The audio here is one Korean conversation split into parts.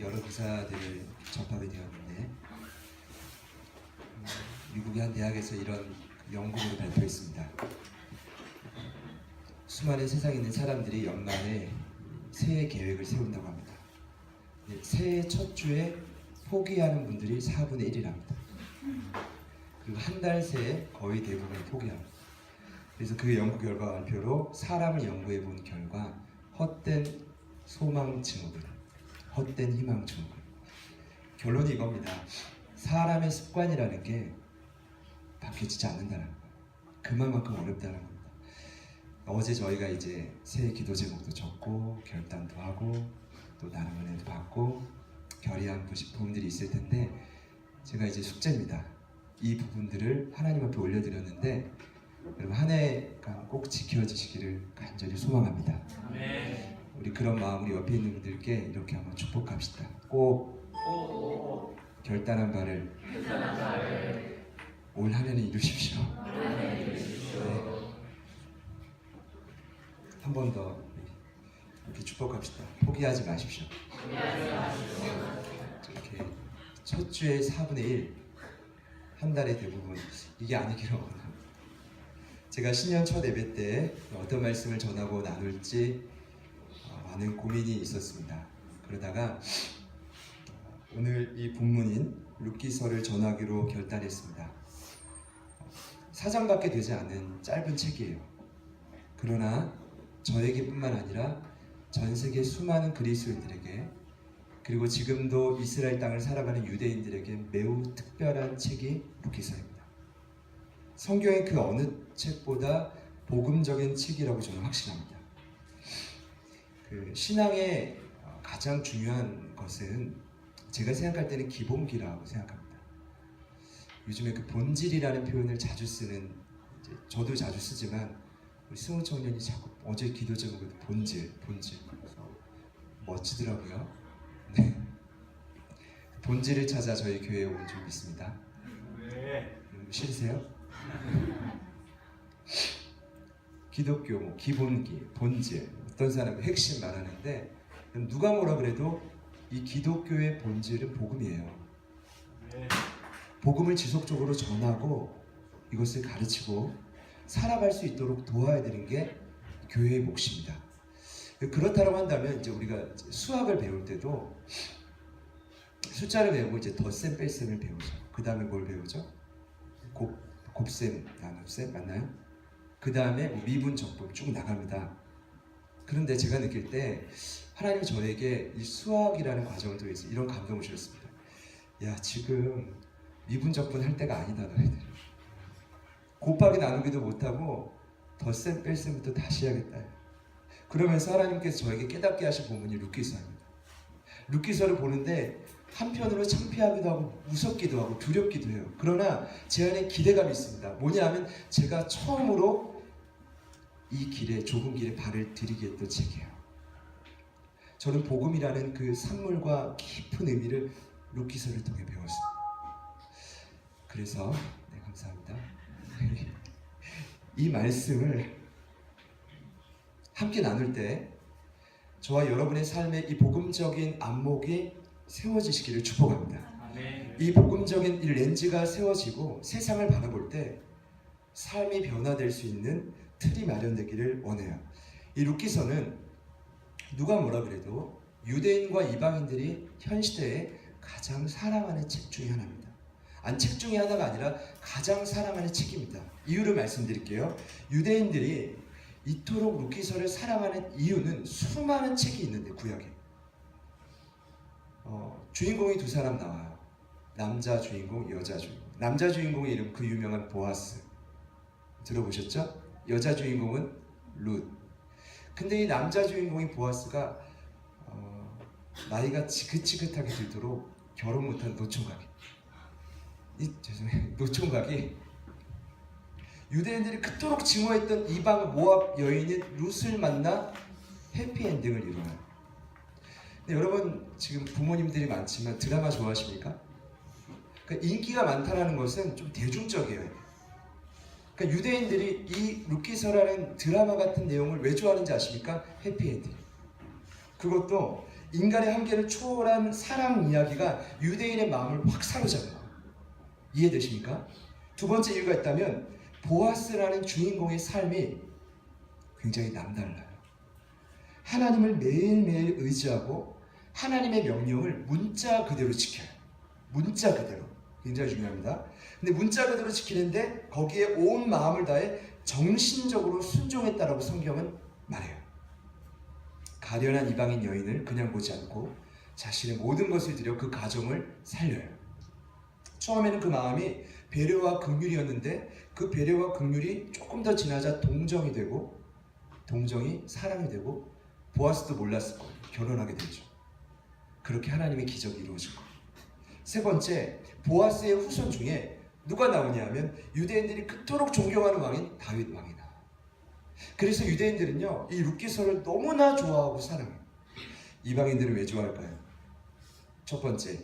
여러 기사들을 접하게 되었는데 미국의 한 대학에서 이런 연구를 발표했습니다. 수많은 세상에 있는 사람들이 연말에 새해 계획을 세운다고 합니다. 새해 첫 주에 포기하는 분들이 4분의 1이랍니다. 그리고 한 달 새에 거의 대부분이 포기합니다. 그래서 그 연구 결과 발표로 사람을 연구해 본 결과 헛된 소망 증후군, 헛된 희망 증후군. 결론이 이겁니다. 사람의 습관이라는 게 바뀌지 않는다는 거예요. 그만큼 어렵다는 겁니다. 어제 저희가 이제 새해 기도 제목도 적고 결단도 하고 또 나름 은혜도 받고 결의한 부분들이 있을 텐데 제가 이제 숙제입니다. 이 부분들을 하나님 앞에 올려드렸는데 여러분 한 해가 꼭 지켜지시기를 간절히 소망합니다. 아멘. 우리 그런 마음으로 옆에 있는 분들께 이렇게 한번 축복합시다. 꼭 결단한 바를 올 한 해는 이루십시오. 네. 한 번 더 이렇게 축복합시다. 포기하지 마십시오. 이렇게 첫 주에 4분의 1, 한 달에 대부분 이게 아니기로 합니다. 제가 신년 첫 예배 때 어떤 말씀을 전하고 나눌지 많은 고민이 있었습니다. 그러다가 오늘 이 본문인 룻기서를 전하기로 결단했습니다. 4장밖에 되지 않은 짧은 책이에요. 그러나 저에게뿐만 아니라 전 세계 수많은 그리스도인들에게 그리고 지금도 이스라엘 땅을 살아가는 유대인들에게 매우 특별한 책이 룻기서입니다. 성경의 그 어느 책보다 복음적인 책이라고 저는 확신합니다. 그 신앙의 가장 중요한 것은 제가 생각할 때는 기본기라고 생각합니다. 요즘에 그 본질이라는 표현을 자주 쓰는, 저도 자주 쓰지만 우리 승우 청년이 자꾸 어제 기도 제목에도 본질 그래서 멋지더라고요. 네. 본질을 찾아 저희 교회에 온 줄 믿습니다. 싫으세요? 기독교 뭐 기본기, 본질, 어떤 사람은 핵심 말하는데 누가 뭐라 그래도 이 기독교의 본질은 복음이에요. 복음을 지속적으로 전하고 이것을 가르치고 살아갈 수 있도록 도와야 되는 게 교회의 몫입니다. 그렇다고 한다면 이제 우리가 수학을 배울 때도 숫자를 배우고 이제 덧셈 뺄셈을 배우죠. 그 다음에 뭘 배우죠? 곱셈, 나눗셈 맞나요? 그 다음에 미분, 적분 쭉 나갑니다. 그런데 제가 느낄 때 하나님이 저에게 이 수학이라는 과정을 통해서 이런 감동을 주셨습니다. 야, 지금 미분, 적분 할 때가 아니다 너희들. 곱하기 나누기도 못하고 덧셈 뺄셈부터 다시 해야겠다. 그러면서 하나님께서 저에게 깨닫게 하신 본문이 룻기서입니다. 룻기서를 보는데 한편으로 창피하기도 하고 무섭기도 하고 두렵기도 해요. 그러나 제 안에 기대감이 있습니다. 뭐냐 하면 제가 처음으로 이 길에, 좁은 길에 발을 들이게 했던 책이에요. 저는 복음이라는 그 산물과 깊은 의미를 룻기서를 통해 배웠습니다. 그래서 네, 감사합니다. 이 말씀을 함께 나눌 때 저와 여러분의 삶에 이 복음적인 안목이 세워지시기를 축복합니다. 이 복음적인 이 렌즈가 세워지고 세상을 바라볼 때 삶이 변화될 수 있는 틀이 마련되기를 원해요. 이 룻기서는 누가 뭐라 그래도 유대인과 이방인들이 현 시대에 가장 사랑하는 책 중에 하나입니다. 책 중에 하나가 아니라 가장 사랑하는 책입니다. 이유를 말씀드릴게요. 유대인들이 이토록 룻기서를 사랑하는 이유는 수많은 책이 있는데 구약에 주인공이 두 사람 나와요. 남자 주인공, 여자 주인공. 남자 주인공의 이름 그 유명한 보아스 들어보셨죠? 여자 주인공은 룻. 근데 이 남자 주인공인 보아스가 나이가 지긋지긋하게 들도록 결혼 못한 노총각이 노총각이 유대인들이 그토록 증오했던 이방 모압 여인인 룻을 만나 해피엔딩을 이루어요. 근데 여러분 지금 부모님들이 많지만 드라마 좋아하십니까? 그러니까 인기가 많다는 것은 좀 대중적이에요. 그러니까 유대인들이 이 룻기서라는 드라마 같은 내용을 왜 좋아하는지 아십니까? 해피엔딩. 그것도 인간의 한계를 초월한 사랑 이야기가 유대인의 마음을 확 사로잡은 거예요. 이해되십니까? 두 번째 이유가 있다면 보아스라는 주인공의 삶이 굉장히 남달라요. 하나님을 매일매일 의지하고 하나님의 명령을 문자 그대로 지켜요. 문자 그대로. 굉장히 중요합니다. 근데 문자 그대로 지키는데 거기에 온 마음을 다해 정신적으로 순종했다라고 성경은 말해요. 가련한 이방인 여인을 그냥 보지 않고 자신의 모든 것을 들여 그 가정을 살려요. 처음에는 그 마음이 배려와 긍휼이었는데 그 배려와 긍휼이 조금 더 지나자 동정이 되고 동정이 사랑이 되고 보아스도 몰랐을 거예요. 결혼하게 되죠. 그렇게 하나님의 기적이 이루어진 거예요. 세 번째, 보아스의 후손 중에 누가 나오냐 하면 유대인들이 그토록 존경하는 왕인 다윗 왕이 나와요. 그래서 유대인들은요 이 룻기서를 너무나 좋아하고 사랑해요. 이방인들은 왜 좋아할까요? 첫 번째,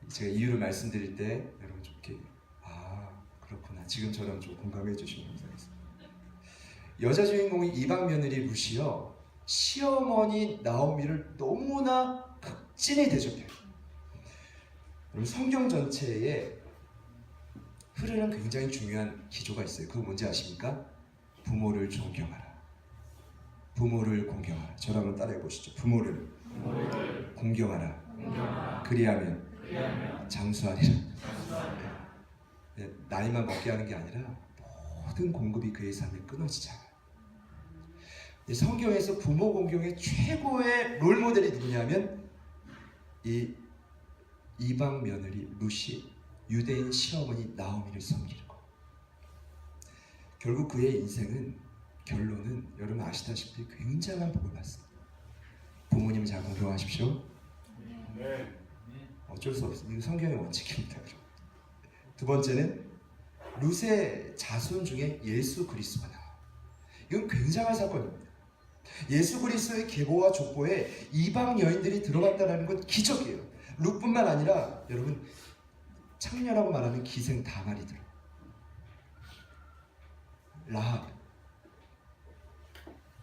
제가 이유를 말씀드릴 때 여러분 좀 이렇게 그렇구나 지금처럼 좀 공감해 주시면 감사하겠습니다. 여자 주인공이 이방 며느리 룻이요 시어머니 나오미를 너무나 극진히 대접해요. 여러분 성경 전체에 흐르는 굉장히 중요한 기조가 있어요. 그거 뭔지 아십니까? 부모를 존경하라. 부모를 공경하라. 저를 한번 따라해 보시죠. 부모를 공경하라. 그리하면 장수하리라. 네, 나이만 먹게 하는 게 아니라 모든 공급이 그의 삶에 끊어지지 않아요. 성경에서 부모 공경의 최고의 롤모델이 누구냐면 이 이방 며느리 룻이 유대인 시어머니 나오미를 섬기는 거. 결국 그의 인생은 결론은 여러분 아시다시피 굉장한 복을 받습니다. 부모님 잘 공경하십시오. 네. 어쩔 수 없습니다. 성경의 원칙입니다. 두 번째는 룻의 자손 중에 예수 그리스도가 나와요. 이건 굉장한 사건입니다. 예수 그리스도의 계보와 족보에 이방 여인들이 들어갔다는 건 기적이에요. 룻뿐만 아니라 여러분 창녀라고 말하는 기생 다말이 들어. 라합.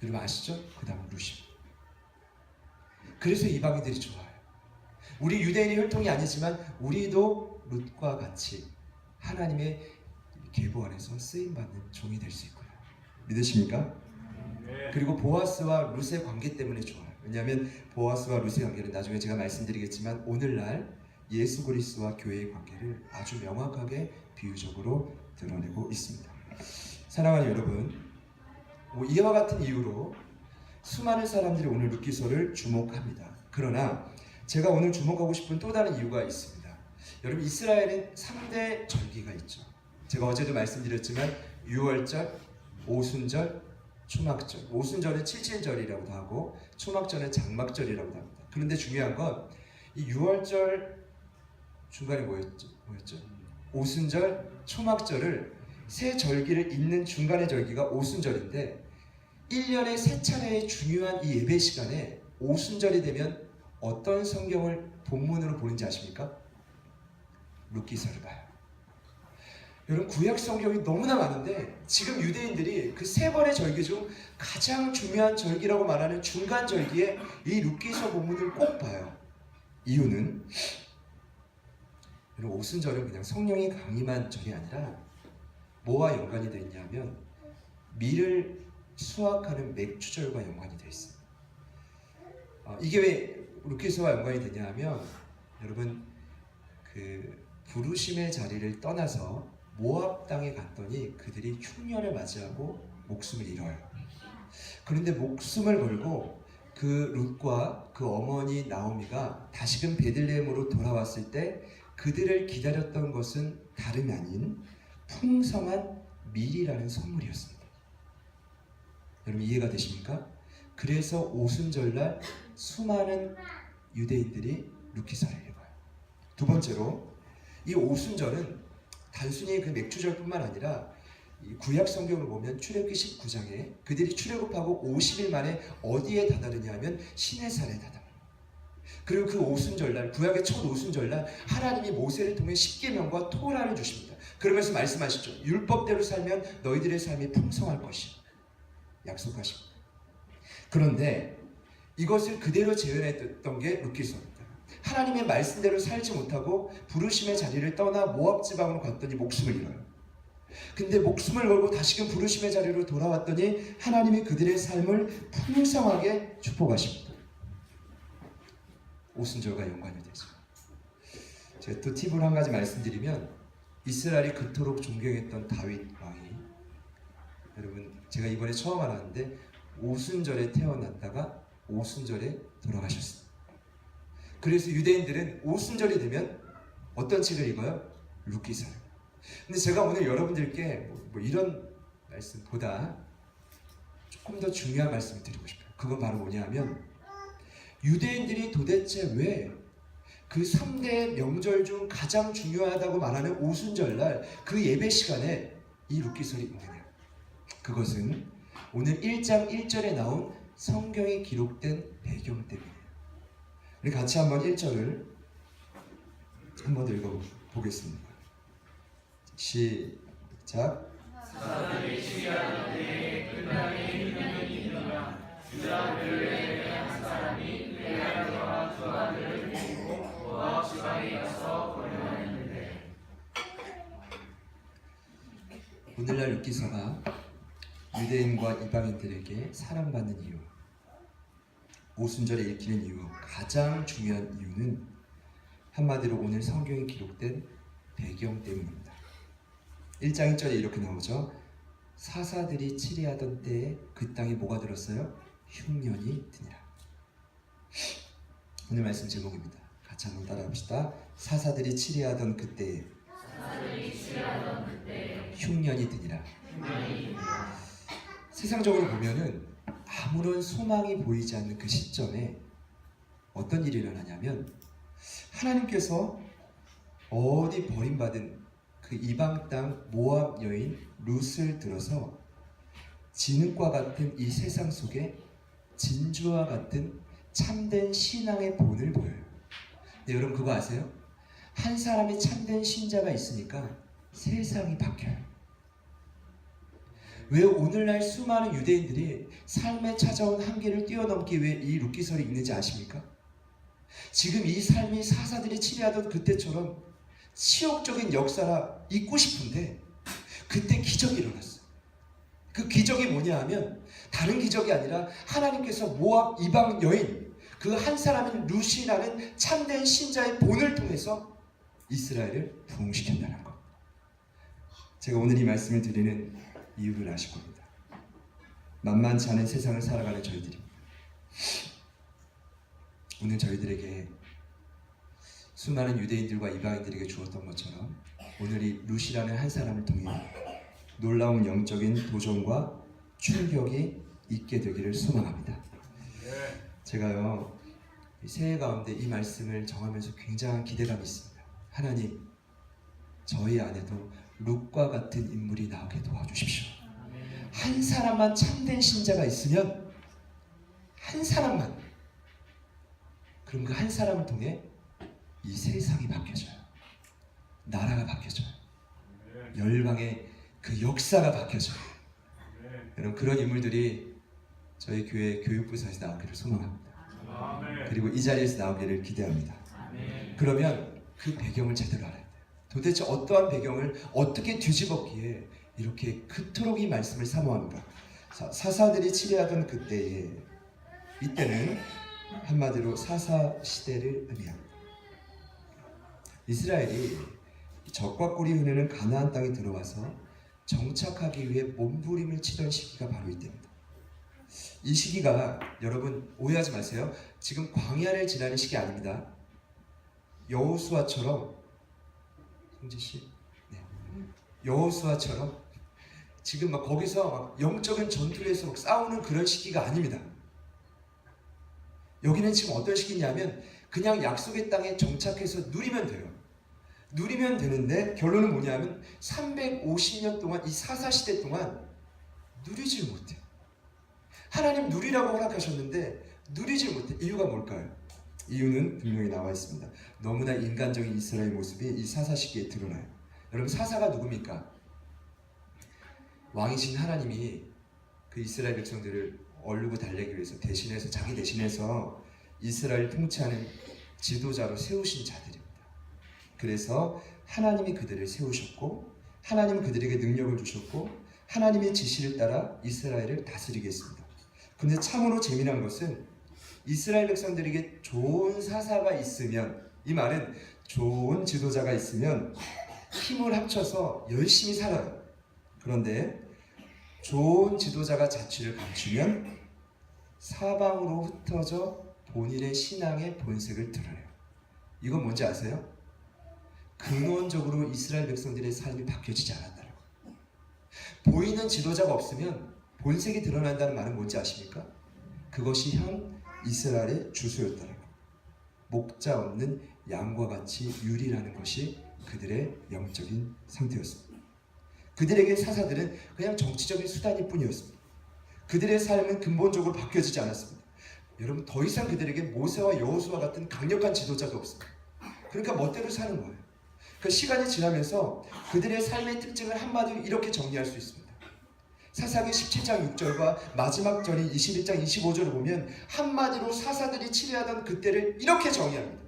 여러분 아시죠? 그 다음 룻이. 그래서 이방인들이 좋아요. 우리 유대인의 혈통이 아니지만 우리도 룻과 같이 하나님의 계보 안에서 쓰임받는 종이 될 수 있고요. 믿으십니까? 그리고 보아스와 룻의 관계 때문에 좋아요. 왜냐하면 보아스와 룻의 관계는 나중에 제가 말씀드리겠지만 오늘날 예수 그리스도와 교회의 관계를 아주 명확하게 비유적으로 드러내고 있습니다. 사랑하는 여러분, 이와 같은 이유로 수많은 사람들이 오늘 룻기서를 주목합니다. 그러나 제가 오늘 주목하고 싶은 또 다른 이유가 있습니다. 여러분 이스라엘엔 3대 절기가 있죠. 제가 어제도 말씀드렸지만 유월절, 오순절, 초막절. 오순절은 칠칠절이라고도 하고 초막절은 장막절이라고도 합니다. 그런데 중요한 건 이 유월절 중간에 뭐였죠? 오순절, 초막절을 세 절기를 잇는 중간의 절기가 오순절인데 1년에 세 차례의 중요한 이 예배 시간에 오순절이 되면 어떤 성경을 본문으로 보는지 아십니까? 룻기서를 봐요. 여러분 구약 성경이 너무나 많은데 지금 유대인들이 그 세 번의 절기 중 가장 중요한 절기라고 말하는 중간 절기에 이 룻기서 본문을 꼭 봐요. 이유는 여러분 오순절은 그냥 성령이 강림한 절이 아니라 뭐와 연관이 되어 있냐면 밀을 수확하는 맥주절과 연관이 되어 있습니다. 이게 왜 룻기서와 연관이 되냐 하면 여러분 그 부르심의 자리를 떠나서 모압 땅에 갔더니 그들이 흉년을 맞이하고 목숨을 잃어요. 그런데 목숨을 걸고 그 룻과 그 어머니 나오미가 다시금 베들레헴으로 돌아왔을 때 그들을 기다렸던 것은 다름이 아닌 풍성한 밀이라는 선물이었습니다. 여러분 이해가 되십니까? 그래서 오순절날 수많은 유대인들이 룻기서를 읽어요. 두 번째로 이 오순절은 단순히 그 맥주절뿐만 아니라 구약 성경을 보면 출애굽기 19장에 그들이 출애굽하고 50일 만에 어디에 다다르냐 하면 시내산에 다다릅니다. 그리고 그 오순절날 구약의 첫 오순절날 하나님이 모세를 통해 십계명과 토라를 주십니다. 그러면서 말씀하시죠. 율법대로 살면 너희들의 삶이 풍성할 것이야. 약속하십니다. 그런데 이것을 그대로 재현했던 게 룻기서입니다. 하나님의 말씀대로 살지 못하고 부르심의 자리를 떠나 모압 지방으로 갔더니 목숨을 잃어요. 근데 목숨을 걸고 다시금 부르심의 자리로 돌아왔더니 하나님이 그들의 삶을 풍성하게 축복하십니다. 오순절과 연관이 되죠. 제가 또 팁을 한 가지 말씀드리면, 이스라엘이 그토록 존경했던 다윗 왕이, 여러분 제가 이번에 처음 알았는데 오순절에 태어났다가 오순절에 돌아가셨습니다. 그래서 유대인들은 오순절이 되면 어떤 책을 읽어요? 룻기서를. 근데 제가 오늘 여러분들께 뭐 이런 말씀보다 조금 더 중요한 말씀을 드리고 싶어요. 그건 바로 뭐냐면, 유대인들이 도대체 왜 그 3대 명절 중 가장 중요하다고 말하는 오순절날 그 예배 시간에 이 룻기서를 읽느냐. 그것은 오늘 1장 1절에 나온 성경에 기록된 배경 때문이에요. 우리 같이 한번 1절을 한번 더 읽어보겠습니다. 시작. 사사들이 시기하는데 끝나게 유명이 있느냐. 유다 들에 한 사람이 레아와 두 아들을 데리고 모압 지방에 가서 거류하였는데. 오늘날 룻기서가 유대인과 이방인들에게 사랑받는 이유, 오순절에 읽히는 이유, 가장 중요한 이유는 한마디로 오늘 성경에 기록된 배경 때문입니다. 1장 1절에 이렇게 나오죠. 사사들이 치리하던 때에 그 땅에 뭐가 들었어요? 흉년이 드니라. 오늘 말씀 제목입니다. 같이 한번 따라합시다. 사사들이 치리하던 그때에 흉년이 드니라. 세상적으로 보면은 아무런 소망이 보이지 않는 그 시점에 어떤 일이 일어나냐면, 하나님께서 어디 버림받은 그 이방 땅 모압 여인 룻을 들어서 진흙과 같은 이 세상 속에 진주와 같은 참된 신앙의 본을 보여요. 근데 여러분 그거 아세요? 한 사람이 참된 신자가 있으니까 세상이 바뀌어요. 왜 오늘날 수많은 유대인들이 삶에 찾아온 한계를 뛰어넘기 위해 이 룻기서를 읽는지 아십니까? 지금 이 삶이 사사들이 치리하던 그때처럼 치욕적인 역사라 잊고 싶은데, 그때 기적이 일어났어요. 그 기적이 뭐냐 하면 다른 기적이 아니라 하나님께서 모압 이방 여인 그 한 사람인 룻이라는 참된 신자의 본을 통해서 이스라엘을 부흥시켰다는 것. 제가 오늘 이 말씀을 드리는 이유를 아실 겁니다. 만만치 않은 세상을 살아가는 저희들입니다. 오늘 저희들에게 수많은 유대인들과 이방인들에게 주었던 것처럼 오늘 이 룻이라는 한 사람을 통해 놀라운 영적인 도전과 충격이 있게 되기를 소망합니다. 제가요 새해 가운데 이 말씀을 정하면서 굉장한 기대감이 있습니다. 하나님, 저희 안에도 룻과 같은 인물이 나오게 도와주십시오. 한 사람만 참된 신자가 있으면, 한 사람만, 그럼 그 한 사람을 통해 이 세상이 바뀌어져요. 나라가 바뀌어져요. 열방의 그 역사가 바뀌어져요. 여러분 그런 인물들이 저희 교회 교육부서에서 나오기를 소망합니다. 그리고 이 자리에서 나오기를 기대합니다. 그러면 그 배경을 제대로 알아야 돼요. 도대체 어떠한 배경을 어떻게 뒤집었기에 이렇게 그토록 이 말씀을 사모하는가. 사사들이 치리하던 그때에, 이때는 한마디로 사사 시대를 의미합니다. 이스라엘이 적과 꿀이 흐르는 가나안 땅에 들어와서 정착하기 위해 몸부림을 치던 시기가 바로 이때입니다. 이 시기가, 여러분 오해하지 마세요. 지금 광야를 지나는 시기 아닙니다. 여호수아처럼, 성지씨, 네. 여호수아처럼 지금 막 거기서 막 영적인 전투를 해서 막 싸우는 그런 시기가 아닙니다. 여기는 지금 어떤 시기냐면 그냥 약속의 땅에 정착해서 누리면 돼요. 누리면 되는데 결론은 뭐냐면 350년 동안, 이 사사시대 동안 누리질 못해요. 하나님 누리라고 허락하셨는데 누리질 못해. 이유가 뭘까요? 이유는 분명히 나와 있습니다. 너무나 인간적인 이스라엘 모습이 이 사사 시기에 드러나요. 여러분 사사가 누굽니까? 왕이신 하나님이 그 이스라엘 백성들을 얼르고 달래기 위해서 대신해서 자기 대신해서 이스라엘 통치하는 지도자로 세우신 자들입니다. 그래서 하나님이 그들을 세우셨고 하나님은 그들에게 능력을 주셨고 하나님의 지시를 따라 이스라엘을 다스리게 했습니다. 근데 참으로 재미난 것은 이스라엘 백성들에게 좋은 사사가 있으면, 이 말은 좋은 지도자가 있으면 힘을 합쳐서 열심히 살아요. 그런데 좋은 지도자가 자취를 감추면 사방으로 흩어져 본인의 신앙의 본색을 드러내요. 이건 뭔지 아세요? 근원적으로 이스라엘 백성들의 삶이 바뀌어지지 않았다는 거예요. 보이는 지도자가 없으면 본색이 드러난다는 말은 뭔지 아십니까? 그것이 현 이스라엘의 주소였다는 거예요. 목자 없는 양과 같이 유리라는 것이 그들의 영적인 상태였습니다. 그들에게 사사들은 그냥 정치적인 수단일 뿐이었습니다. 그들의 삶은 근본적으로 바뀌어지지 않았습니다. 여러분, 더 이상 그들에게 모세와 여호수아 같은 강력한 지도자가 없습니다. 그러니까 멋대로 사는 거예요. 그 시간이 지나면서 그들의 삶의 특징을 한마디로 이렇게 정리할 수 있습니다. 사사기 17장 6절과 마지막 절인 21장 25절을 보면 한마디로 사사들이 치리하던 그때를 이렇게 정의합니다.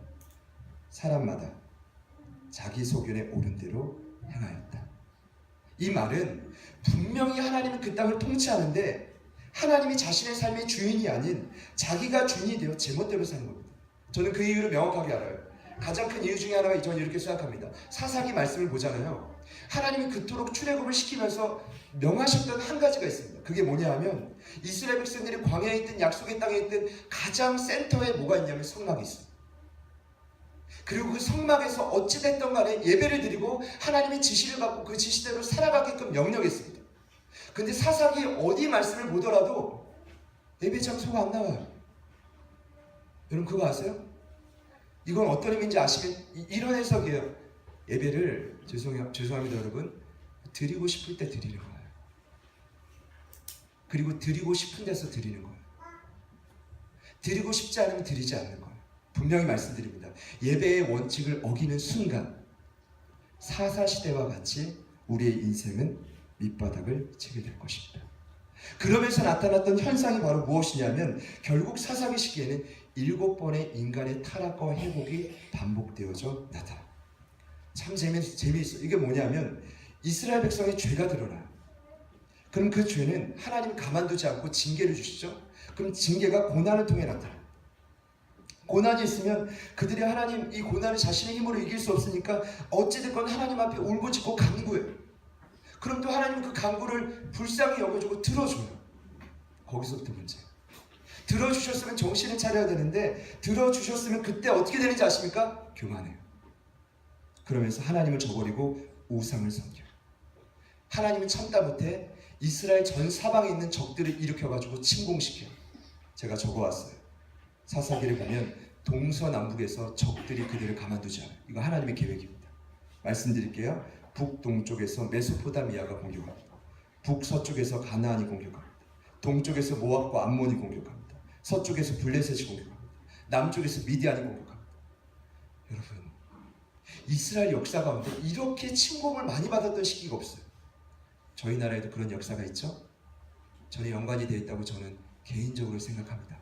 사람마다 자기 소견에 옳은 대로 행하였다. 이 말은 분명히 하나님은 그 땅을 통치하는데 하나님이 자신의 삶의 주인이 아닌 자기가 주인이 되어 제멋대로 사는 겁니다. 저는 그 이유를 명확하게 알아요. 가장 큰 이유 중에 하나가 저는 이렇게 생각합니다. 사사기 말씀을 보잖아요. 하나님이 그토록 출애굽을 시키면서 명하셨던 한 가지가 있습니다. 그게 뭐냐 하면 이스라엘 백성들이 광야에 있든 약속의 땅에 있든 가장 센터에 뭐가 있냐면 성막이 있습니다. 그리고 그 성막에서 어찌됐든 간에 예배를 드리고 하나님의 지시를 받고 그 지시대로 살아가게끔 명령했습니다. 근데 사사기 어디 말씀을 보더라도 예배 장소가 안 나와요. 여러분 그거 아세요? 이건 어떤 의미인지 아시겠? 이런 해석이에요. 예배를 죄송합니다 여러분, 드리고 싶을 때 드리는 거예요. 그리고 드리고 싶은 데서 드리는 거예요. 드리고 싶지 않으면 드리지 않는 거예요. 분명히 말씀드립니다. 예배의 원칙을 어기는 순간 사사시대와 같이 우리의 인생은 밑바닥을 치게 될 것입니다. 그러면서 나타났던 현상이 바로 무엇이냐면 결국 사사기 시기에는 7번의 인간의 타락과 회복이 반복되어져 나타납니다. 참 재미있어요. 이게 뭐냐면 이스라엘 백성의 죄가 드러나요. 그럼 그 죄는 하나님 가만두지 않고 징계를 주시죠. 그럼 징계가 고난을 통해 나타나요. 고난이 있으면 그들이 하나님 이 고난을 자신의 힘으로 이길 수 없으니까 어찌됐건 하나님 앞에 울고짖고 간구해요. 그럼 또 하나님은 그 간구를 불쌍히 여겨주고 들어줘요. 거기서부터 문제예요. 들어주셨으면 정신을 차려야 되는데 들어주셨으면 그때 어떻게 되는지 아십니까? 교만해요. 그러면서 하나님을 저버리고 우상을 섬겨요. 하나님은 참다 못해 이스라엘 전 사방에 있는 적들을 일으켜가지고 침공시켜요. 제가 적어왔어요. 사사기를 보면 동서남북에서 적들이 그들을 가만두지 않아요. 이거 하나님의 계획입니다. 말씀드릴게요. 북동쪽에서 메소포타미아가 공격합니다. 북서쪽에서 가나안이 공격합니다. 동쪽에서 모압과 암몬이 공격합니다. 서쪽에서 블레셋이 공격합니다. 남쪽에서 미디안이 공격합니다. 여러분, 이스라엘 역사 가운데 이렇게 침공을 많이 받았던 시기가 없어요. 저희 나라에도 그런 역사가 있죠? 전에 연관이 되어 있다고 저는 개인적으로 생각합니다.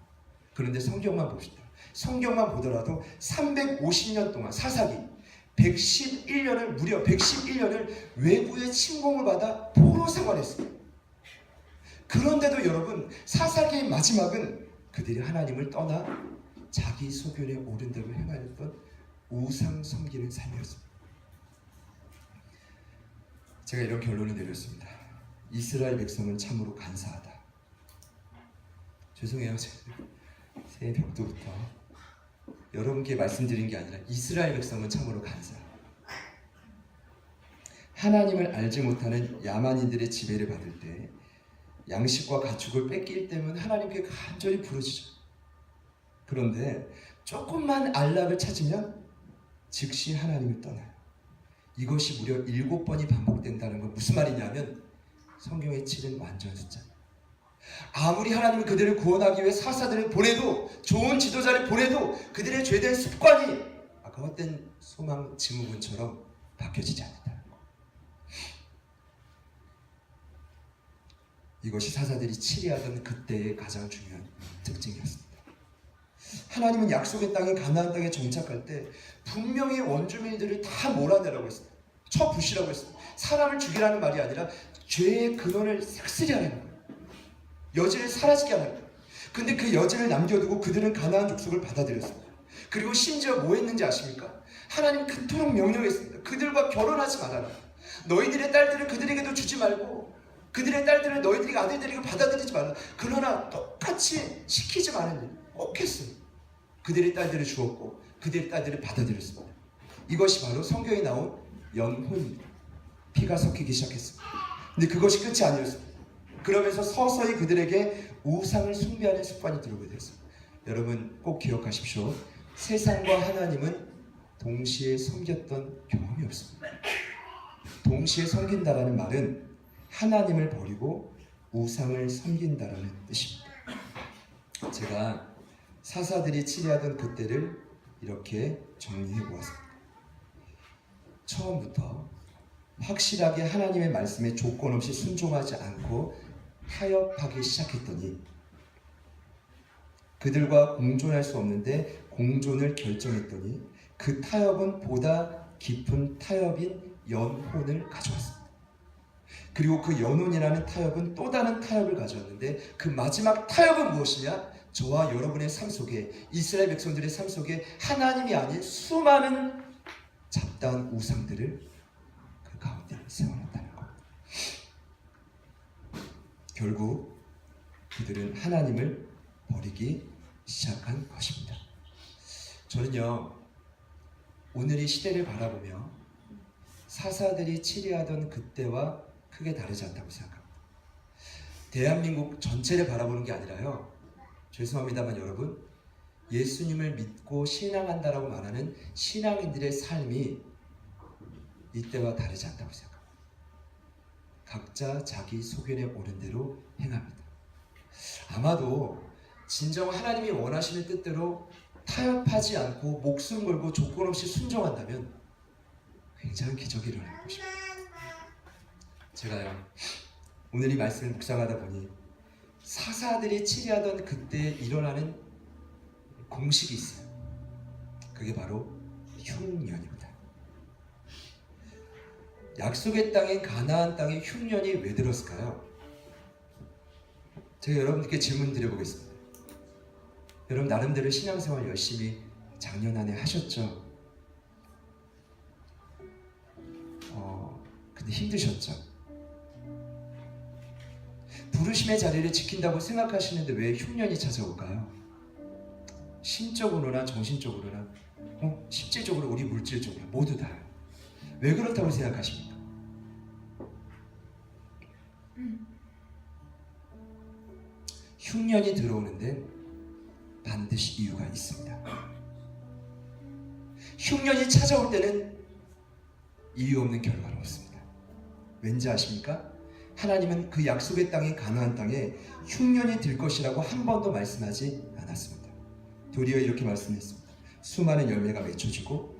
그런데 성경만 봅시다. 성경만 보더라도 350년 동안 사사기 111년을 무려 111년을 외부의 침공을 받아 포로 생활했어요. 그런데도 여러분 사사기의 마지막은 그들이 하나님을 떠나 자기 소견에 옳은 대로 행하였던 우상 섬기는 삶이었습니다. 제가 이런 결론을 내렸습니다. 이스라엘 백성은 참으로 간사하다. 죄송해요. 새벽부터 여러분께 말씀드린 게 아니라 이스라엘 백성은 참으로 간사하다. 하나님을 알지 못하는 야만인들의 지배를 받을 때 양식과 가축을 뺏길 때면 하나님께 간절히 부르짖어요. 그런데 조금만 안락을 찾으면 즉시 하나님을 떠나요. 이것이 무려 7번이 반복된다는 건 무슨 말이냐면 성경의 7은 완전 숫자입니다. 아무리 하나님은 그들을 구원하기 위해 사사들을 보내도 좋은 지도자를 보내도 그들의 죄된 습관이 아까 헛된 소망 증후군처럼 바뀌어지지 않는다는 거. 이것이 사사들이 치리하던 그때의 가장 중요한 특징이었습니다. 하나님은 약속의 땅인 가나안 땅에 정착할 때 분명히 원주민들을 다 몰아내라고 했어요. 쳐부시라고 했어요. 사람을 죽이라는 말이 아니라 죄의 근원을 싹쓸이 하라는 거예요. 여지를 사라지게 하는 거예요. 근데 그 여지를 남겨두고 그들은 가나안 족속을 받아들였습니다. 그리고 심지어 뭐 했는지 아십니까? 하나님 그토록 명령했습니다. 그들과 결혼하지 말아라. 너희들의 딸들을 그들에게도 주지 말고 그들의 딸들을 너희들이 아들들에게 받아들이지 말라. 그러나 똑같이 시키지 말은 일 꼭 했어요. 그들의 딸들을 주었고 그들의 딸들을 받아들였습니다. 이것이 바로 성경에 나온 연혼입니다. 피가 섞이기 시작했습니다. 근데 그것이 끝이 아니었습니다. 그러면서 서서히 그들에게 우상을 숭배하는 습관이 들어오게 되었습니다. 여러분 꼭 기억하십시오. 세상과 하나님은 동시에 섬겼던 경험이 없습니다. 동시에 섬긴다라는 말은 하나님을 버리고 우상을 섬긴다라는 뜻입니다. 제가 사사들이 치리하던 그때를 이렇게 정리해 보았습니다. 처음부터 확실하게 하나님의 말씀에 조건 없이 순종하지 않고 타협하기 시작했더니 그들과 공존할 수 없는데 공존을 결정했더니 그 타협은 보다 깊은 타협인 연혼을 가져왔습니다. 그리고 그 연혼이라는 타협은 또 다른 타협을 가져왔는데 그 마지막 타협은 무엇이냐? 저와 여러분의 삶 속에 이스라엘 백성들의 삶 속에 하나님이 아닌 수많은 잡다한 우상들을 그 가운데 세워놨다는 겁니다. 결국 그들은 하나님을 버리기 시작한 것입니다. 저는요 오늘 이 시대를 바라보며 사사들이 치리하던 그때와 크게 다르지 않다고 생각합니다. 대한민국 전체를 바라보는 게 아니라요, 죄송합니다만 여러분, 예수님을 믿고 신앙한다라고 말하는 신앙인들의 삶이 이때와 다르지 않다고 생각합니다. 각자 자기 소견에 오른 대로 행합니다. 아마도 진정 하나님이 원하시는 뜻대로 타협하지 않고 목숨 걸고 조건 없이 순종한다면 굉장한 기적이 일어날 것입니다. 제가요 오늘 이 말씀을 묵상하다 보니 사사들이 치리하던 그때 일어나는 공식이 있어요. 그게 바로 흉년입니다. 약속의 땅인 가나안 땅에 흉년이 왜 들었을까요? 제가 여러분들께 질문 드려보겠습니다. 여러분 나름대로 신앙생활 열심히 작년 한 해 하셨죠? 근데 힘드셨죠? 부르심의 자리를 지킨다고 생각하시는데 왜 흉년이 찾아올까요? 심적으로나 정신적으로나 실질적으로 우리 물질적으로 모두 다요. 왜 그렇다고 생각하십니까? 흉년이 들어오는 데는 반드시 이유가 있습니다. 흉년이 찾아올 때는 이유 없는 결과는 없습니다. 왠지 아십니까? 하나님은 그 약속의 땅인 가나안 땅에 흉년이 들 것이라고 한 번도 말씀하지 않았습니다. 도리어 이렇게 말씀했습니다. 수많은 열매가 맺혀지고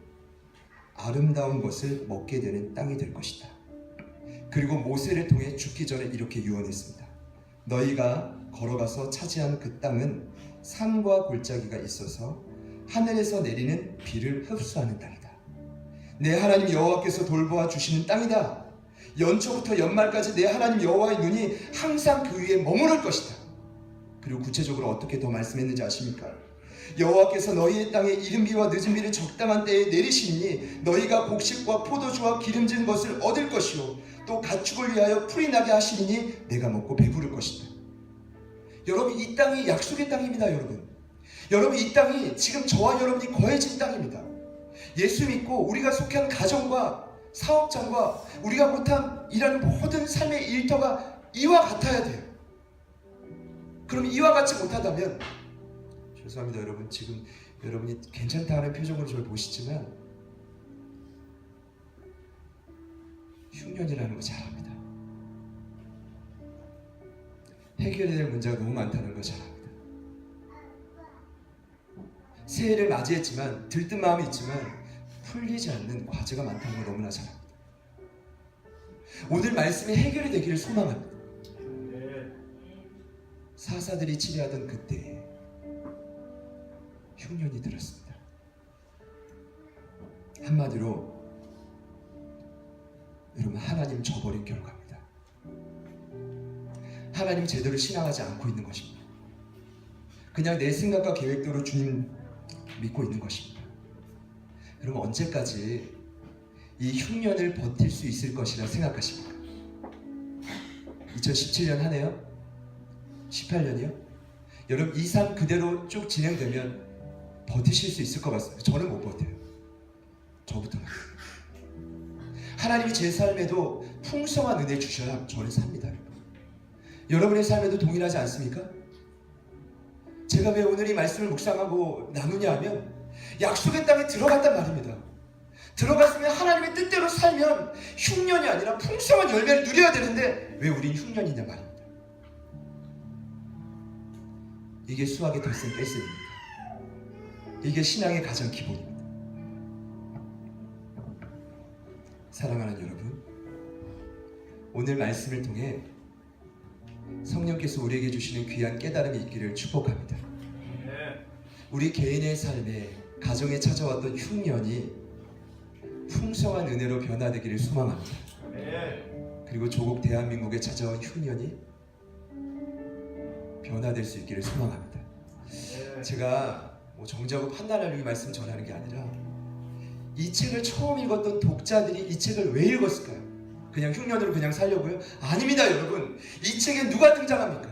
아름다운 것을 먹게 되는 땅이 될 것이다. 그리고 모세를 통해 죽기 전에 이렇게 유언했습니다. 너희가 걸어가서 차지한 그 땅은 산과 골짜기가 있어서 하늘에서 내리는 비를 흡수하는 땅이다. 내 하나님 여호와께서 돌보아 주시는 땅이다. 연초부터 연말까지 내 하나님 여호와의 눈이 항상 그 위에 머무를 것이다. 그리고 구체적으로 어떻게 더 말씀했는지 아십니까? 여호와께서 너희의 땅에 이른비와 늦은비를 적당한 때에 내리시니 너희가 곡식과 포도주와 기름진 것을 얻을 것이요 또 가축을 위하여 풀이 나게 하시니 내가 먹고 배부를 것이다. 여러분 이 땅이 약속의 땅입니다. 여러분 이 땅이 지금 저와 여러분이 거해진 땅입니다. 예수 믿고 우리가 속한 가정과 사업장과 우리가 못한 일하는 모든 삶의 일터가 이와 같아야 돼요. 그럼 이와 같이 못하다면 죄송합니다 여러분, 지금 여러분이 괜찮다 하는 표정으로 저를 보시지만 흉년이라는 거 잘 압니다. 해결해야 될 문제가 너무 많다는 거 잘 압니다. 새해를 맞이했지만 들뜬 마음이 있지만 풀리지 않는 과제가 많다는 걸 너무나 잘 압니다. 오늘 말씀이 해결이 되기를 소망합니다. 사사들이 치리하던 그때에 흉년이 들었습니다. 한마디로 여러분, 하나님 저버린 결과입니다. 하나님 제대로 신앙하지 않고 있는 것입니다. 그냥 내 생각과 계획대로 주님 믿고 있는 것입니다. 그럼 언제까지 이 흉년을 버틸 수 있을 것이라 생각하십니까? 2017년 하네요? 18년이요? 여러분, 이 삶 그대로 쭉 진행되면 버티실 수 있을 것 같습니다. 저는 못 버텨요. 저부터는. 하나님이 제 삶에도 풍성한 은혜 주셔야 저는 삽니다. 여러분의 삶에도 동일하지 않습니까? 제가 왜 오늘 이 말씀을 묵상하고 나누냐 하면 약속의 땅에 들어갔단 말입니다. 들어갔으면 하나님의 뜻대로 살면 흉년이 아니라 풍성한 열매를 누려야 되는데 왜 우린 흉년이냐 말입니다. 이게 수학의 덧셈 뺄셈입니다. 이게 신앙의 가장 기본입니다. 사랑하는 여러분, 오늘 말씀을 통해 성령께서 우리에게 주시는 귀한 깨달음이 있기를 축복합니다. 우리 개인의 삶에, 가정에 찾아왔던 흉년이 풍성한 은혜로 변화되기를 소망합니다. 그리고 조국 대한민국에 찾아온 흉년이 변화될 수 있기를 소망합니다. 제가 정죄하고 판단하려고 이 말씀 전하는 게 아니라 이 책을 처음 읽었던 독자들이 이 책을 왜 읽었을까요? 그냥 흉년으로 그냥 살려고요? 아닙니다, 여러분. 이 책에 누가 등장합니까?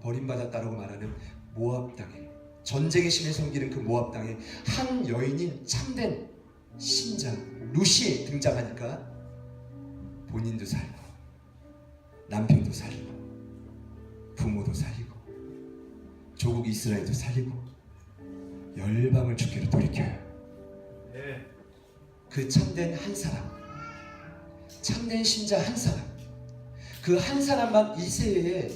버림받았다라고 말하는 모압 땅에, 전쟁의 신을 섬기는 그 모압 땅에 한 여인인 참된 신자 루시 등장하니까 본인도 살고 남편도 살리고 부모도 살리고 조국 이스라엘도 살리고 열방을 주께로 돌이켜요. 그 참된 한 사람, 참된 신자 한 사람, 그 한 사람만 이 세계에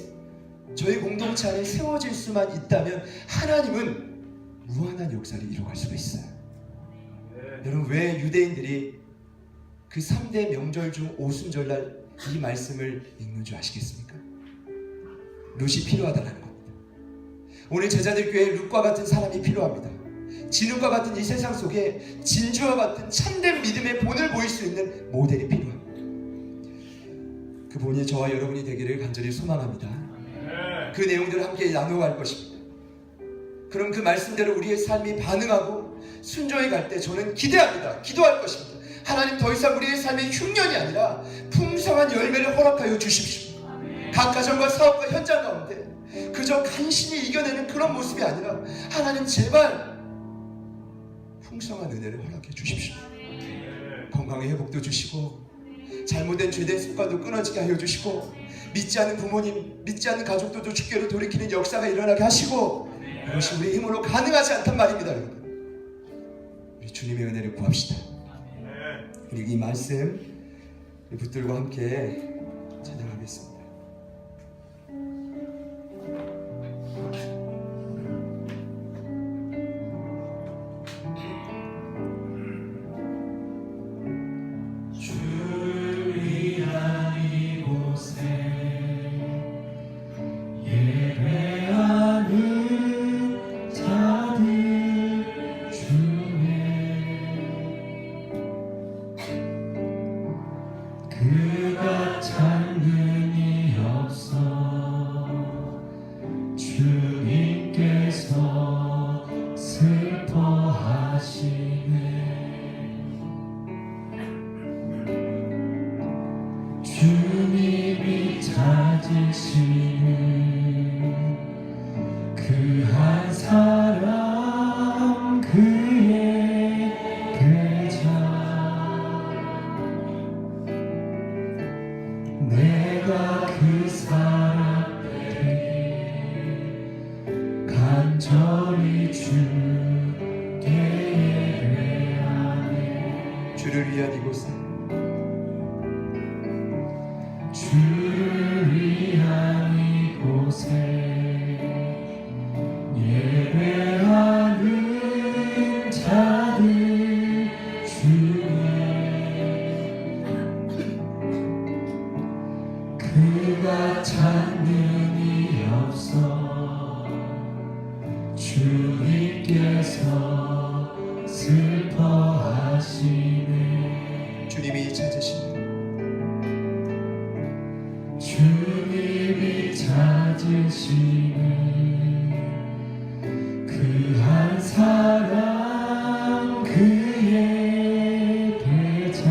저희 공동체 안에 세워질 수만 있다면 하나님은 무한한 역사를 이루어갈 수가 있어요. 여러분, 왜 유대인들이 그 3대 명절 중 오순절날 이 말씀을 읽는 줄 아시겠습니까? 룻이 필요하다는 겁니다. 오늘 제자들 교회에 룻과 같은 사람이 필요합니다. 진흙과 같은 이 세상 속에 진주와 같은 참된 믿음의 본을 보일 수 있는 모델이 필요합니다. 그 본이 저와 여러분이 되기를 간절히 소망합니다. 그 내용들을 함께 나누어갈 것입니다. 그럼 그 말씀대로 우리의 삶이 반응하고 순종해 갈 때 저는 기대합니다. 기도할 것입니다. 하나님, 더 이상 우리의 삶의 흉년이 아니라 풍성한 열매를 허락하여 주십시오. 각 가정과 사업과 현장 가운데 그저 간신히 이겨내는 그런 모습이 아니라 하나님, 제발 풍성한 은혜를 허락해 주십시오. 건강의 회복도 주시고 잘못된 죄된 습관도 끊어지게 하여 주시고 믿지 않는 부모님, 믿지 않는 가족들도 주께로 돌이키는 역사가 일어나게 하시고, 그것이 우리 힘으로 가능하지 않단 말입니다. 여러분, 우리 주님의 은혜를 구합시다. 그리고 이 말씀 붙들고 함께 찬양하겠습니다. 그가 찾는이 없어 주님께서 슬퍼하시네. 주님이 찾으시는 그 한 사람, 그의 계좌, 내가 그 사람에게 간절히 주께 예배하네. 주를 위한 이곳에, 주를 위한 이곳에 예배하는 자들 중에 그가 찾는 찾으시는 주님이 찾으시는 그 한 사람 그의 대자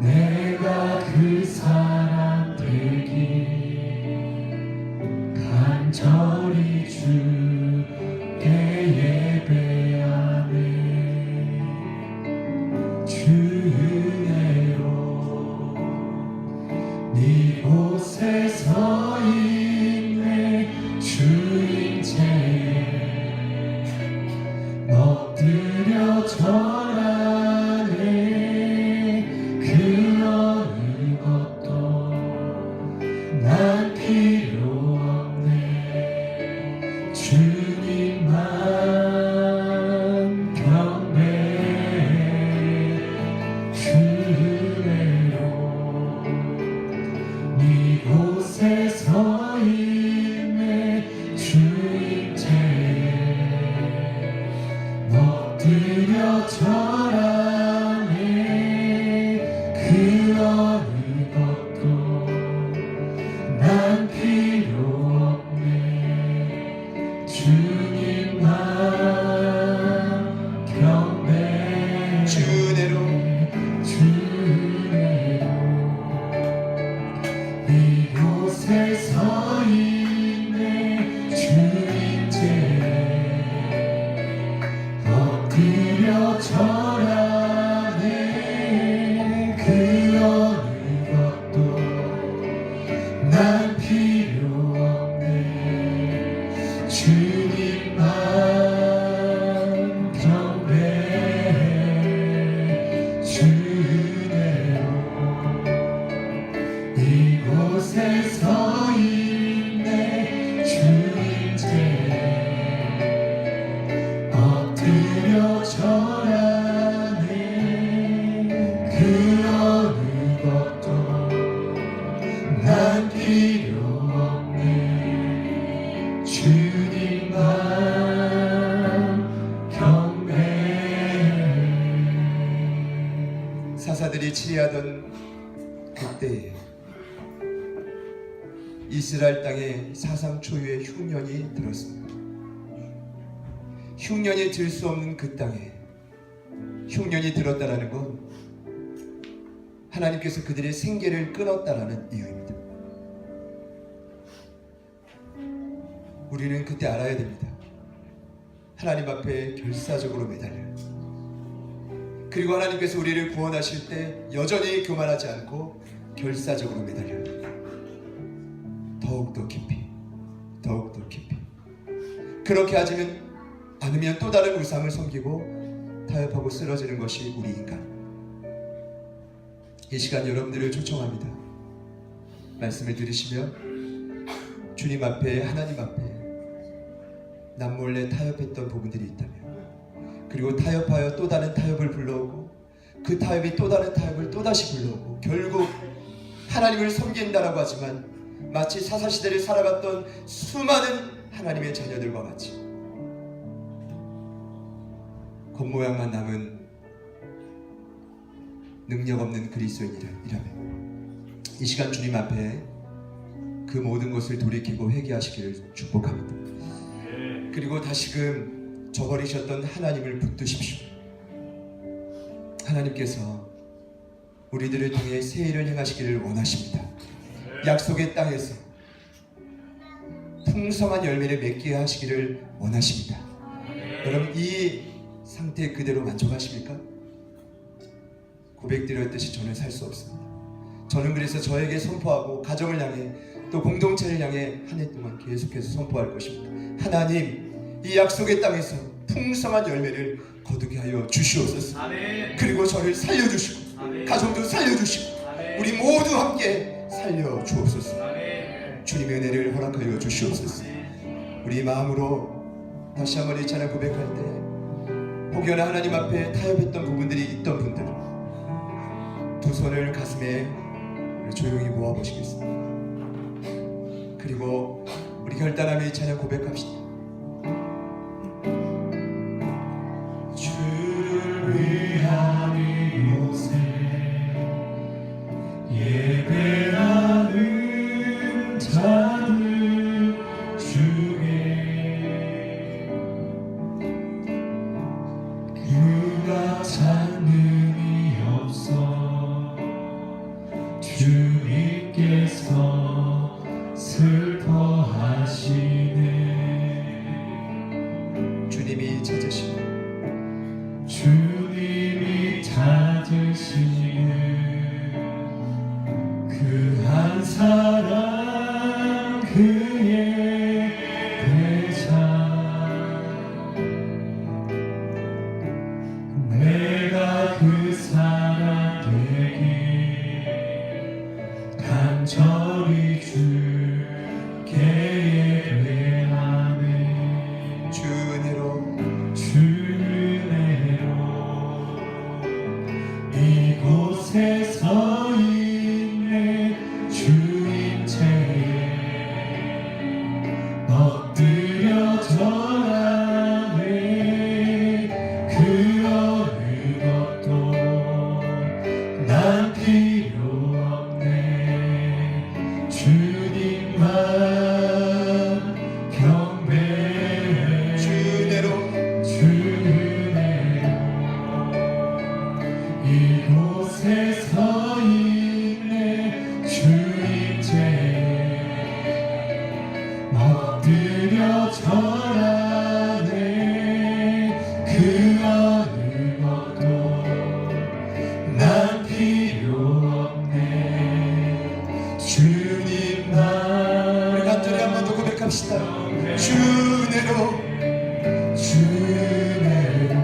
내가 그 사람 되기 간절히 주께 예배하네 주 은혜로 이곳에 서 있네 주인체에 엎드려 절하네 그 어느 것도 난 필요 없네 주님만 경배해 주 은혜로 이곳에 서 있네 주인체에 엎드려 절하네 그 어느 것도 난 필요 없네 주님만 경배해 주 은혜로 주 은혜로 이곳에 서 있네 주인체에 엎드려 절하네 그 어느 것도 난 필요 없네 주님만 경배해 주 은혜로 이곳에 서 있네 주인체에 엎드려 절하네 그 어느 것도 난 필요 없네 주님만 경배해 사사들이 치리하던 그때에 이스라엘 땅에 사상 초유의 흉년이 들었습니다. 흉년이 들 수 없는 그 땅에 흉년이 들었다라는 건 하나님께서 그들의 생계를 끊었다라는 이유입니다. 우리는 그때 알아야 됩니다. 하나님 앞에 결사적으로 매달려요. 그리고 하나님께서 우리를 구원하실 때 여전히 교만하지 않고 결사적으로 매달려요. 더욱더 깊이, 더욱더 깊이. 그렇게 하지면 않으면 또 다른 우상을 섬기고 타협하고 쓰러지는 것이 우리 인간. 이 시간 여러분들을 초청합니다. 말씀을 들으시면 주님 앞에, 하나님 앞에 남몰래 타협했던 부분들이 있다면, 그리고 타협하여 또 다른 타협을 불러오고 그 타협이 또 다른 타협을 또다시 불러오고 결국 하나님을 섬긴다라고 하지만 마치 사사시대를 살아갔던 수많은 하나님의 자녀들과 같이 겉모양만 남은 능력 없는 그리스도인이라면 이 시간 주님 앞에 그 모든 것을 돌이키고 회개하시기를 축복합니다. 그리고 다시금 저버리셨던 하나님을 붙드십시오. 하나님께서 우리들을 통해 새 일을 행하시기를 원하십니다. 약속의 땅에서 풍성한 열매를 맺게 하시기를 원하십니다. 여러분, 이 상태 그대로 만족하십니까? 고백드렸듯이 저는 살 수 없습니다. 저는 그래서 저에게 선포하고 가정을 향해 또 공동체를 향해 한 해 동안 계속해서 선포할 것입니다. 하나님, 이 약속의 땅에서 풍성한 열매를 거두게 하여 주시옵소서. 아멘. 그리고 저를 살려주시고 아멘. 가정도 살려주시고 아멘. 우리 모두 함께 살려주옵소서. 아멘. 주님의 은혜를 허락하여 주시옵소서. 우리 마음으로 다시 한번 이 찬양 고백할 때 혹여나 하나님 앞에 타협했던 부분들이 있던 분들 두 손을 가슴에 조용히 모아보시겠습니다. 그리고 우리 결단하며 이 찬양 고백합시다. 주를 위한 이곳에 예배하는 자들 중에 그가 찾는 이 없어 주님께서 슬퍼하시네. 주님이 찾으시고 주님이 찾으시는 그 한 사람 그의 대상 내가 그 사람 되기 간절히 주께 예배하네. 주 은혜로 주 은혜로 이곳에 서 있네. 주임체에 엎드려 절하네. 그 어느 것도 난 필요 없네. 주님만 경배해. 주 은혜로 주 은혜로 이곳에 서 있네. 주임체에 엎드려 절하네. 그 어느 것도 난 필요 없네. 주님만 우리 간절히 한 번 더 고백합시다. 주 은혜로 주 은혜로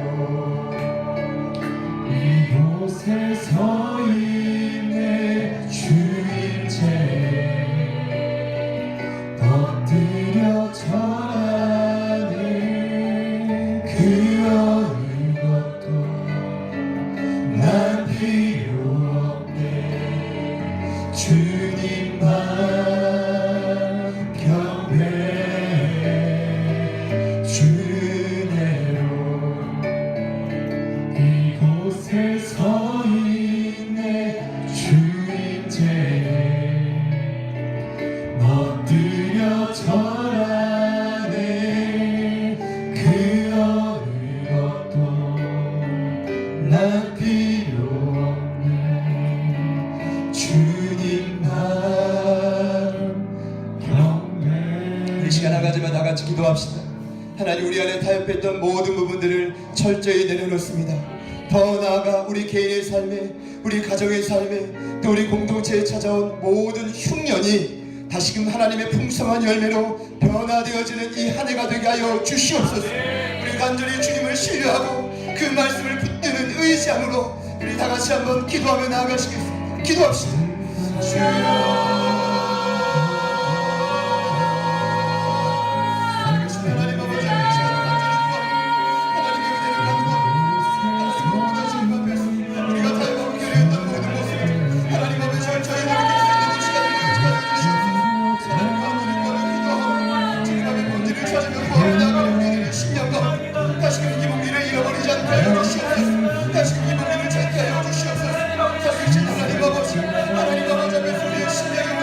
이곳에 서 있네. 주임체에 엎드려 절하네. 그 어느 것도 난 필요 없네. 주님만 경배해. 주 은혜로 이곳에 서 있네. 주임체에 엎드려 절하네. 그 어느 것도 난 필요 없네. 주님만 경배. 이 시간 나가지만 다 같이 기도합시다. 하나님, 우리 안에 타협했던 모든 부분들을 철저히 내려놓습니다. 더 나아가 우리 개인의 삶에, 우리 가정의 삶에, 또 우리 공동체에 찾아온 모든 흉년이 다시금 하나님의 풍성한 열매로 변화되어지는 이 한 해가 되게 하여 주시옵소서. 우리 간절히 주님을 신뢰하고 그 말씀을 붙드는 의지함으로 우리 다 같이 한번 기도하며 나아가시겠습니다. 기도합시다. 주여, 하나님 아버지, 이 시간 간절히 구하며 하나님의 은혜를 나누고 하나님 앞에서 우리가 타협하고 결의했던 모든 모습을 하나님 앞에 철저히 돌이킬 수 있는 이 시간을 주시옵소서. 하나님과 하나님과를 기도하고 주님 앞에 본질을 찾으며 구하며 나아가는 우리들의 신념과 다시금 이 목리를 잃어버리지 않게 하여 주시옵소서. 다시금 이 목리를 찾게 하여 주시옵소서. 살리신 하나님 아버지 앞에서 우리의 신뢰가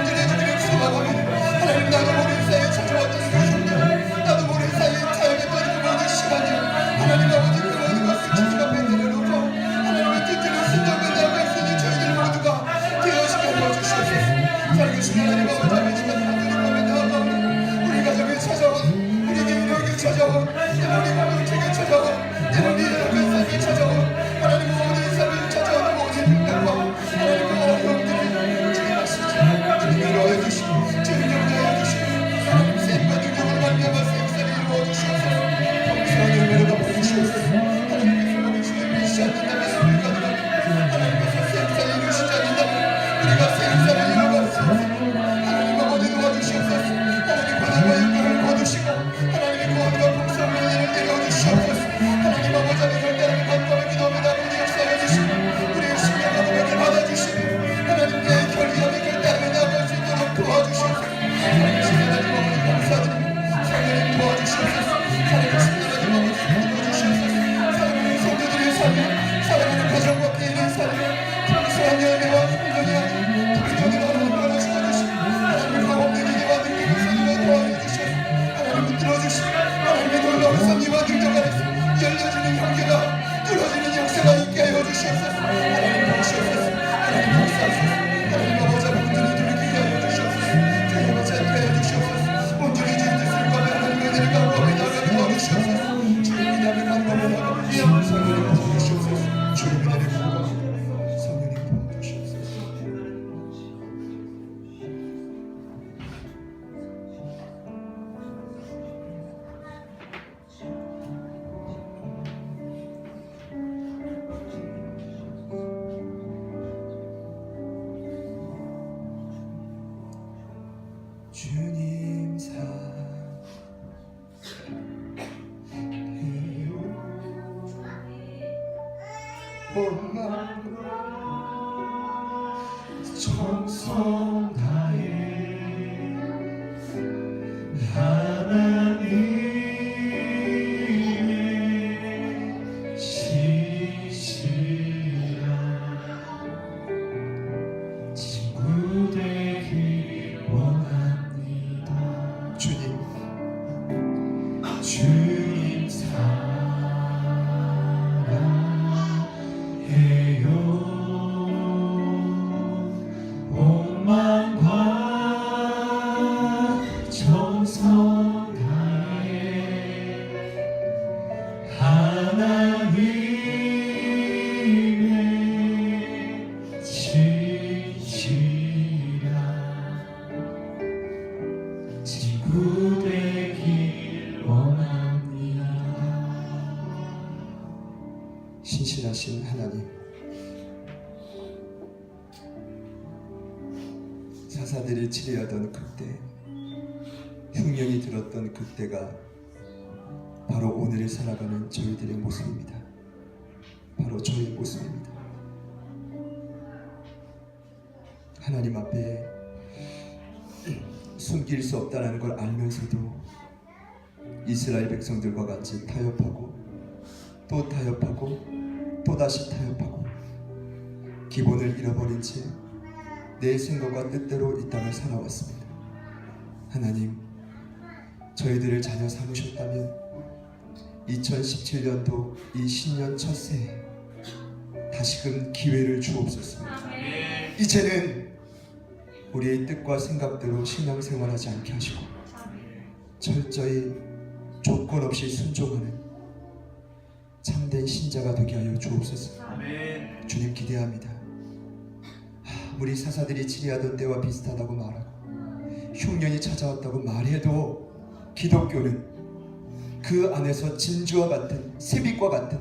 주시옵소서. 하나님 보시옵소서. 하나님 역사하소서. 하나님 아버지 온전히 돌이키게 하여 주시옵소서. 주님 아버지 함께 하여 주시옵소서. 온전히 주의 뜻을 구하며 하나님의 은혜를 강구하며 나아가게 도와주시옵소서. 주님의 이름을 강구하며 나아가게 성령님 도와주시옵소서. 주님의 은혜를 구하며 성령님 도와주시옵소서. 주님 사랑해요. 온 마음으로 정성 다해 하나님의 시시라 친구 되길 원합니다. 주님 주님 사랑해요. 온 마음과 정성 다해 하나님의 지시라 친구 되길 원합니다. 신실하신 하나님, 사사들이 치리하던 그때, 흉년이 들었던 그때가 바로 오늘을 살아가는 저희들의 모습입니다. 바로 저의 모습입니다. 하나님 앞에 숨길 수 없다는 걸 알면서도 이스라엘 백성들과 같이 타협하고 또 타협하고 또 다시 타협하고 기본을 잃어버린 채 내 생각과 뜻대로 이 땅을 살아왔습니다. 하나님, 저희들을 자녀 삼으셨다면 2017년도 이 신년 첫 새해 다시금 기회를 주옵소서. 이제는 우리의 뜻과 생각대로 신앙생활하지 않게 하시고 철저히 조건 없이 순종하는 참된 신자가 되게 하여 주옵소서. 주님 기대합니다. 우리 사사들이 치리하던 때와 비슷하다고 말하고 흉년이 찾아왔다고 말해도 기독교는 그 안에서 진주와 같은 새빛과 같은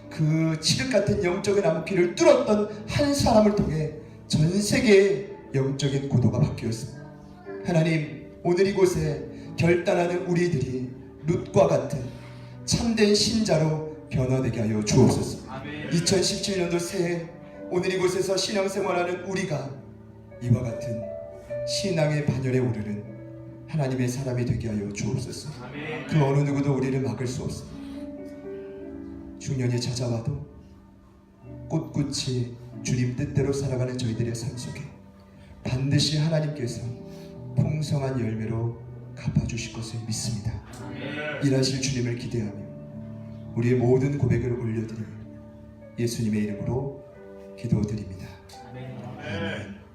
그 칠흑 같은 영적인 암흑기를 뚫었던 한 사람을 통해 전 세계의 영적인 구도가 바뀌었습니다. 하나님, 오늘 이곳에 결단하는 우리들이 룻과 같은 참된 신자로 변화되게 하여 주옵소서. 2017년도 새해 오늘 이곳에서 신앙생활하는 우리가 이와 같은 신앙의 반열에 오르는 하나님의 사람이 되게 하여 주옵소서. 그 어느 누구도 우리를 막을 수 없습니다. 중년이 찾아와도 꿋꿋이 주님 뜻대로 살아가는 저희들의 삶 속에 반드시 하나님께서 풍성한 열매로 갚아주실 것을 믿습니다. 일하실 주님을 기대하며 우리의 모든 고백을 올려드리며 예수님의 이름으로 기도드립니다. 아멘.